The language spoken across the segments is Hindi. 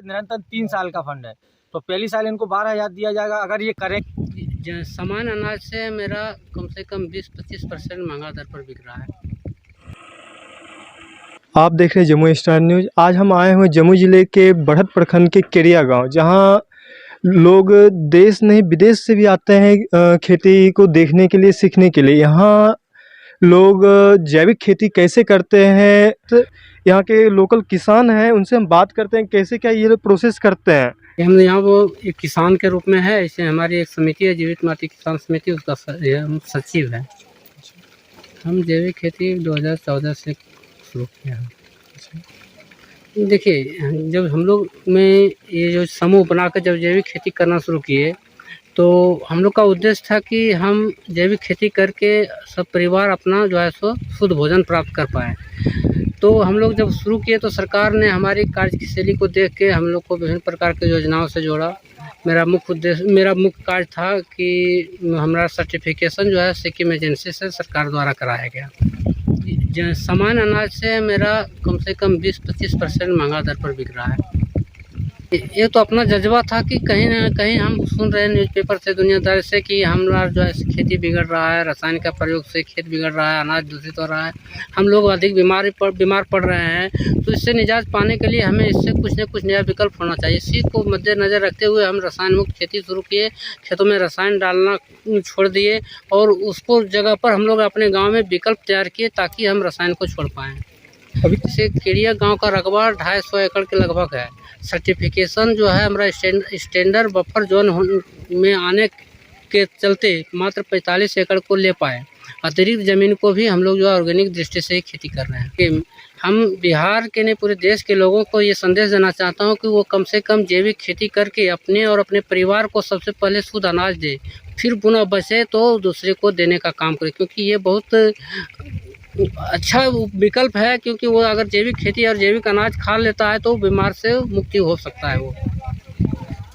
निरंतर 3 साल का फंड है, तो पहली साल इनको 12,000 दिया जाएगा अगर ये करें। समान अनाज से मेरा कम से कम 20-25% महंगा दर पर बिक रहा है। आप देख रहे हैं जमुई स्टार न्यूज़। आज हम आए हुए जमुई ज़िले के बढ़त प्रखंड के केरिया गांव, जहां लोग देश नहीं विदेश से भी आते हैं खेती को देखने के लिए, सीखने के लिए। यहाँ लोग जैविक खेती कैसे करते हैं, तो यहाँ के लोकल किसान हैं, उनसे हम बात करते हैं कैसे क्या ये लोग प्रोसेस करते हैं। हम यहाँ वो एक किसान के रूप में है, इसे हमारी एक समिति है जीवित माटी किसान समिति, उसका हम सचिव है। हम जैविक खेती 2014 से शुरू किया है। देखिए, जब हम लोग में ये जो समूह बनाकर जब जैविक खेती करना शुरू किए, तो हम लोग का उद्देश्य था कि हम जैविक खेती करके सब परिवार अपना जो है सो शुद्ध भोजन प्राप्त कर पाएँ। तो हम लोग जब शुरू किए तो सरकार ने हमारी कार्यशैली को देख के हम लोग को विभिन्न प्रकार की योजनाओं से जोड़ा। मेरा मुख्य कार्य था कि हमारा सर्टिफिकेशन जो है सिक्किम एजेंसी से सरकार द्वारा कराया गया। समान अनाज से मेरा कम से कम 20-25% महंगा दर पर बिक रहा है। ये तो अपना जज्बा था कि कहीं ना कहीं हम सुन रहे हैं न्यूज़पेपर से, दुनियादारी से, कि हमारा जो है खेती बिगड़ रहा है, रसायन का प्रयोग से खेत बिगड़ रहा है, अनाज दूषित हो रहा है, हम लोग अधिक बीमार पड़ रहे हैं। तो इससे निजात पाने के लिए हमें इससे कुछ न कुछ नया विकल्प होना चाहिए। इसी को मद्देनज़र रखते हुए हम रसायन मुक्त खेती शुरू किए। खेतों में रसायन डालना छोड़ दिए और उसको जगह पर हम लोग अपने गाँव में विकल्प तैयार किए ताकि हम रसायन को छोड़ पाएँ। अभी जैसे केरिया गांव का रकबा 250 एकड़ के लगभग है। सर्टिफिकेशन जो है हमारा स्टैंडर्ड बफर जोन में आने के चलते मात्र 45 एकड़ को ले पाए। अतिरिक्त ज़मीन को भी हम लोग जो ऑर्गेनिक दृष्टि से खेती कर रहे हैं। कि हम बिहार के नहीं पूरे देश के लोगों को ये संदेश देना चाहता हूँ कि वो कम से कम जैविक खेती करके अपने और अपने परिवार को सबसे पहले शुद्ध अनाज दे, फिर पुनः बचे तो दूसरे को देने का काम करे, क्योंकि ये बहुत अच्छा विकल्प है। क्योंकि वो अगर जैविक खेती और जैविक अनाज खा लेता है तो बीमार से मुक्ति हो सकता है वो।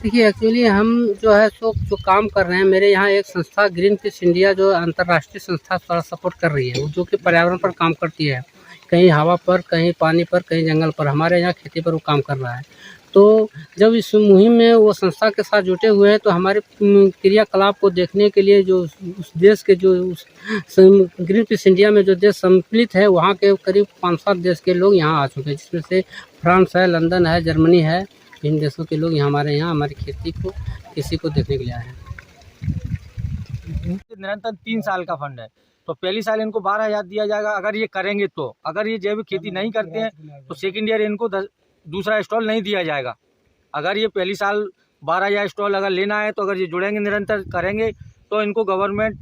देखिए, एक्चुअली हम जो है सो जो काम कर रहे हैं, मेरे यहाँ एक संस्था ग्रीन पीस इंडिया जो अंतर्राष्ट्रीय संस्था थोड़ा सपोर्ट कर रही है, वो जो कि पर्यावरण पर काम करती है, कहीं हवा पर, कहीं पानी पर, कहीं जंगल पर। हमारे यहाँ खेती पर वो काम कर रहा है। तो जब इस मुहिम में वो संस्था के साथ जुटे हुए हैं, तो हमारे क्रियाकलाप को देखने के लिए जो उस देश के जो ग्रीन पीस इंडिया में जो देश सम्मिलित है, वहाँ के करीब 5-7 देश के लोग यहाँ आ चुके हैं, जिसमें से फ्रांस है, लंदन है, जर्मनी है। इन देशों के लोग हमारे यहाँ हमारी कृषि को देखने के लिए आए हैं। निरंतर 3 साल का फंड है, तो पहली साल इनको 12,000 दिया जाएगा अगर ये करेंगे तो। अगर ये जैविक खेती नहीं करते हैं तो सेकेंड ईयर इनको दूसरा स्टॉल नहीं दिया जाएगा। अगर ये पहली साल 12,000 स्टॉल अगर लेना है, तो अगर ये जुड़ेंगे, निरंतर करेंगे, तो इनको गवर्नमेंट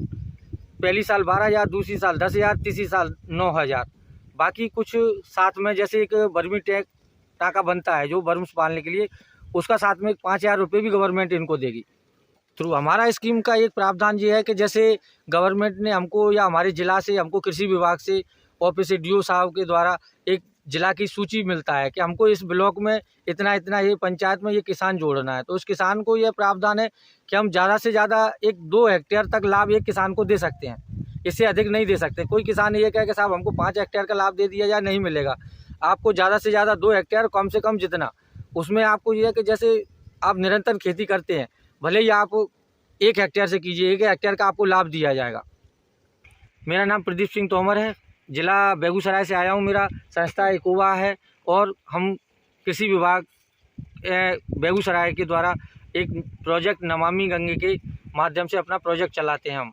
पहली साल 12,000, दूसरी साल 10,000, तीसरी साल 9,000, बाकी कुछ साथ में जैसे एक बर्मी टाका बनता है जो बर्म्स पालने के लिए, उसका साथ में 5,000 रुपये भी गवर्नमेंट इनको देगी थ्रू। हमारा स्कीम का एक प्रावधान ये है कि जैसे गवर्नमेंट ने हमको या हमारे ज़िला से हमको कृषि विभाग से ऑफिस डी.ओ. साहब के द्वारा एक ज़िला की सूची मिलता है कि हमको इस ब्लॉक में इतना इतना ये पंचायत में ये किसान जोड़ना है। तो उस किसान को ये प्रावधान है कि हम ज़्यादा से ज़्यादा 1-2 हेक्टेयर तक लाभ एक किसान को दे सकते हैं, इससे अधिक नहीं दे सकते। कोई किसान ये कहे कि साहब हमको 5 हेक्टेयर का लाभ दे दिया जाए, नहीं मिलेगा। आपको ज़्यादा से ज़्यादा 2 हेक्टेयर, कम से कम जितना, उसमें आपको ये है कि जैसे आप निरंतर खेती करते हैं, भले ही आप 1 हेक्टेयर से कीजिए, 1 हेक्टेयर का आपको लाभ दिया जाएगा। मेरा नाम प्रदीप सिंह तोमर है, ज़िला बेगूसराय से आया हूँ। मेरा संस्था इकोवा है और हम कृषि विभाग बेगूसराय के द्वारा एक प्रोजेक्ट नमामि गंगे के माध्यम से अपना प्रोजेक्ट चलाते हैं हम।